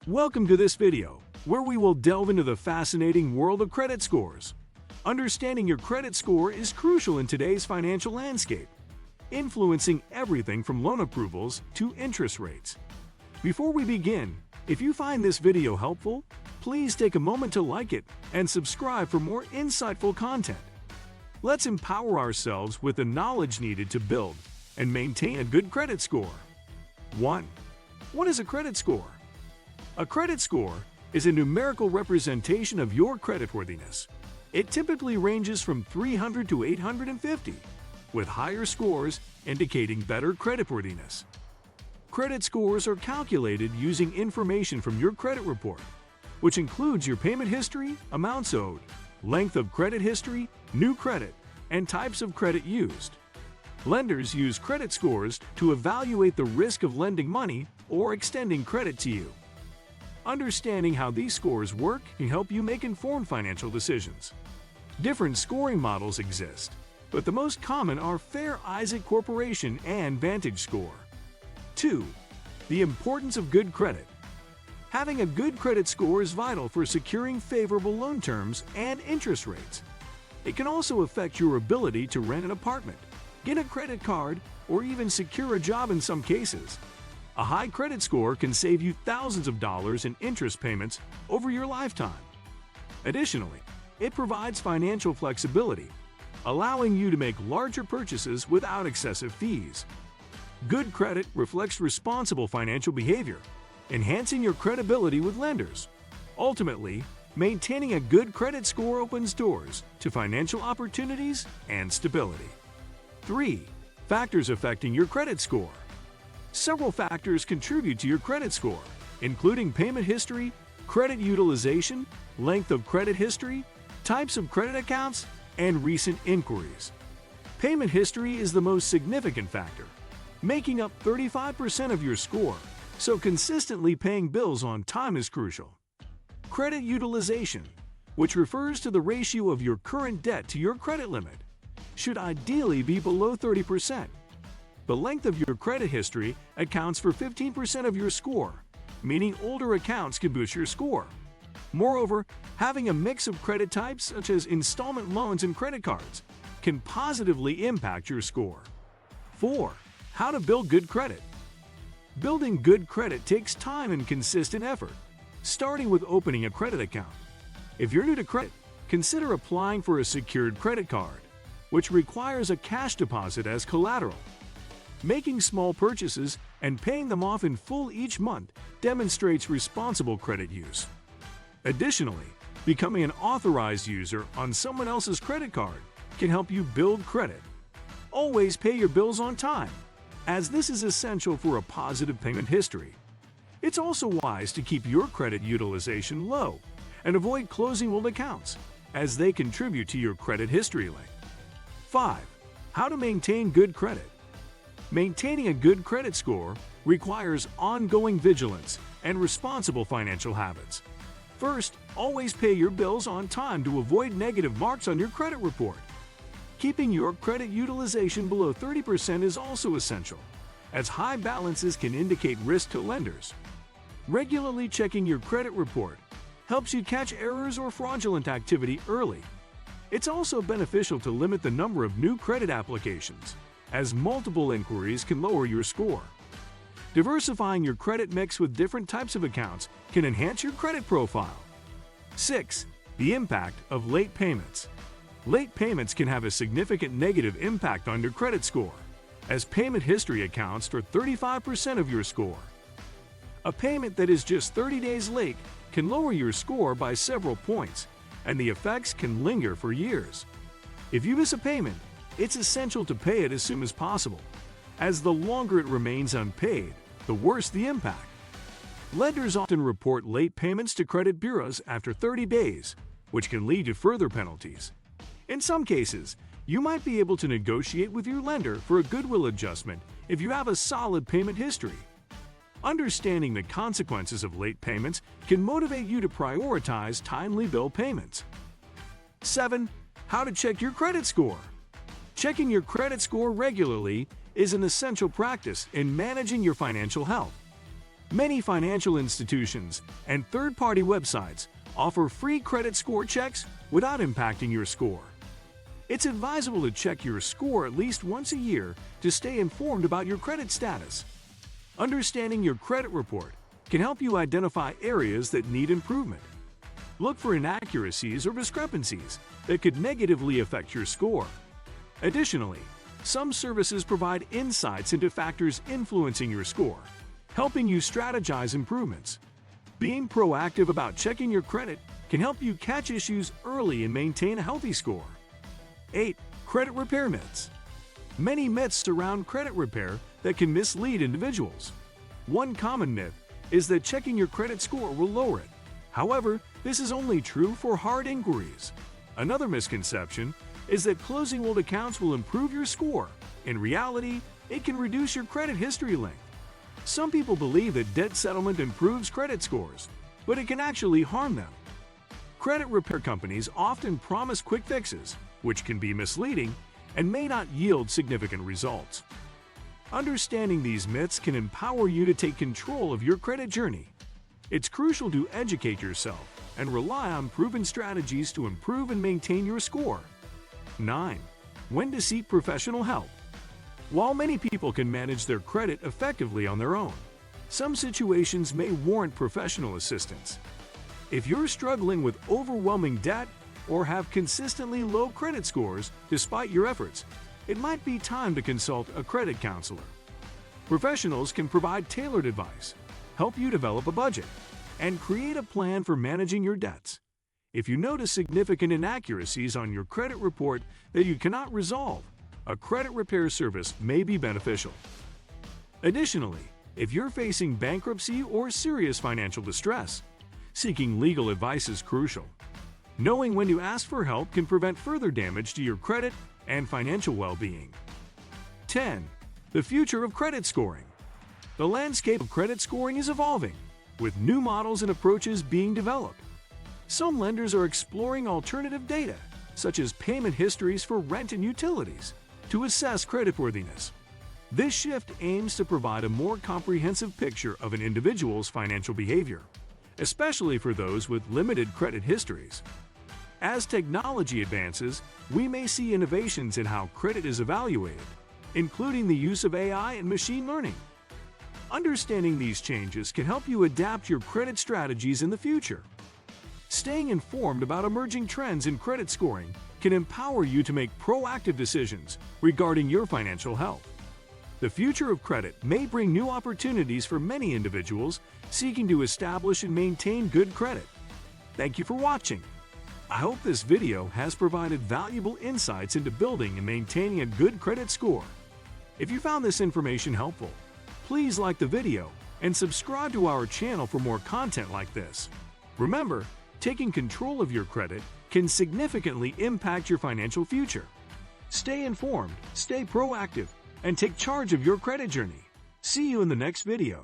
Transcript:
Welcome to this video, where we will delve into the fascinating world of credit scores. Understanding your credit score is crucial in today's financial landscape, influencing everything from loan approvals to interest rates. Before we begin, if you find this video helpful, please take a moment to like it and subscribe for more insightful content. Let's empower ourselves with the knowledge needed to build and maintain a good credit score. 1. What is a credit score? A credit score is a numerical representation of your creditworthiness. It typically ranges from 300 to 850, with higher scores indicating better creditworthiness. Credit scores are calculated using information from your credit report, which includes your payment history, amounts owed, length of credit history, new credit, and types of credit used. Lenders use credit scores to evaluate the risk of lending money or extending credit to you. Understanding how these scores work can help you make informed financial decisions. Different scoring models exist, but the most common are Fair Isaac Corporation and Vantage Score. 2. The importance of good credit. Having a good credit score is vital for securing favorable loan terms and interest rates. It can also affect your ability to rent an apartment, get a credit card, or even secure a job in some cases. A high credit score can save you thousands of dollars in interest payments over your lifetime. Additionally, it provides financial flexibility, allowing you to make larger purchases without excessive fees. Good credit reflects responsible financial behavior, enhancing your credibility with lenders. Ultimately, maintaining a good credit score opens doors to financial opportunities and stability. 3. Factors affecting your credit score. Several factors contribute to your credit score, including payment history, credit utilization, length of credit history, types of credit accounts, and recent inquiries. Payment history is the most significant factor, making up 35% of your score, so consistently paying bills on time is crucial. Credit utilization, which refers to the ratio of your current debt to your credit limit, should ideally be below 30%. The length of your credit history accounts for 15% of your score, meaning older accounts can boost your score. Moreover, having a mix of credit types such as installment loans and credit cards can positively impact your score. 4. How to build good credit. Building good credit takes time and consistent effort, starting with opening a credit account. If you're new to credit, consider applying for a secured credit card, which requires a cash deposit as collateral. Making small purchases and paying them off in full each month demonstrates responsible credit use. Additionally, becoming an authorized user on someone else's credit card can help you build credit. Always pay your bills on time, as this is essential for a positive payment history. It's also wise to keep your credit utilization low and avoid closing old accounts, as they contribute to your credit history link. 5. How to maintain good credit. Maintaining a good credit score requires ongoing vigilance and responsible financial habits. First, always pay your bills on time to avoid negative marks on your credit report. Keeping your credit utilization below 30% is also essential, as high balances can indicate risk to lenders. Regularly checking your credit report helps you catch errors or fraudulent activity early. It's also beneficial to limit the number of new credit applications, as multiple inquiries can lower your score. Diversifying your credit mix with different types of accounts can enhance your credit profile. 6. The impact of late payments. Late payments can have a significant negative impact on your credit score, as payment history accounts for 35% of your score. A payment that is just 30 days late can lower your score by several points, and the effects can linger for years. If you miss a payment, it's essential to pay it as soon as possible, as the longer it remains unpaid, the worse the impact. Lenders often report late payments to credit bureaus after 30 days, which can lead to further penalties. In some cases, you might be able to negotiate with your lender for a goodwill adjustment if you have a solid payment history. Understanding the consequences of late payments can motivate you to prioritize timely bill payments. 7. How to check your credit score. Checking your credit score regularly is an essential practice in managing your financial health. Many financial institutions and third-party websites offer free credit score checks without impacting your score. It's advisable to check your score at least once a year to stay informed about your credit status. Understanding your credit report can help you identify areas that need improvement. Look for inaccuracies or discrepancies that could negatively affect your score. Additionally, some services provide insights into factors influencing your score, helping you strategize improvements. Being proactive about checking your credit can help you catch issues early and maintain a healthy score. 8. Credit repair myths. Many myths surround credit repair that can mislead individuals. One common myth is that checking your credit score will lower it. However, this is only true for hard inquiries. Another misconception is that closing old accounts will improve your score. In reality, it can reduce your credit history length. Some people believe that debt settlement improves credit scores, but it can actually harm them. Credit repair companies often promise quick fixes, which can be misleading and may not yield significant results. Understanding these myths can empower you to take control of your credit journey. It's crucial to educate yourself and rely on proven strategies to improve and maintain your score. 9. When to seek professional help. While many people can manage their credit effectively on their own, some situations may warrant professional assistance. If you're struggling with overwhelming debt or have consistently low credit scores despite your efforts, it might be time to consult a credit counselor. Professionals can provide tailored advice, help you develop a budget, and create a plan for managing your debts. If you notice significant inaccuracies on your credit report that you cannot resolve, a credit repair service may be beneficial. Additionally, if you're facing bankruptcy or serious financial distress, seeking legal advice is crucial. Knowing when to ask for help can prevent further damage to your credit and financial well-being. 10. The future of credit scoring. The landscape of credit scoring is evolving, with new models and approaches being developed. Some lenders are exploring alternative data, such as payment histories for rent and utilities, to assess creditworthiness. This shift aims to provide a more comprehensive picture of an individual's financial behavior, especially for those with limited credit histories. As technology advances, we may see innovations in how credit is evaluated, including the use of AI and machine learning. Understanding these changes can help you adapt your credit strategies in the future. Staying informed about emerging trends in credit scoring can empower you to make proactive decisions regarding your financial health. The future of credit may bring new opportunities for many individuals seeking to establish and maintain good credit. Thank you for watching. I hope this video has provided valuable insights into building and maintaining a good credit score. If you found this information helpful, please like the video and subscribe to our channel for more content like this. Remember, taking control of your credit can significantly impact your financial future. Stay informed, stay proactive, and take charge of your credit journey. See you in the next video.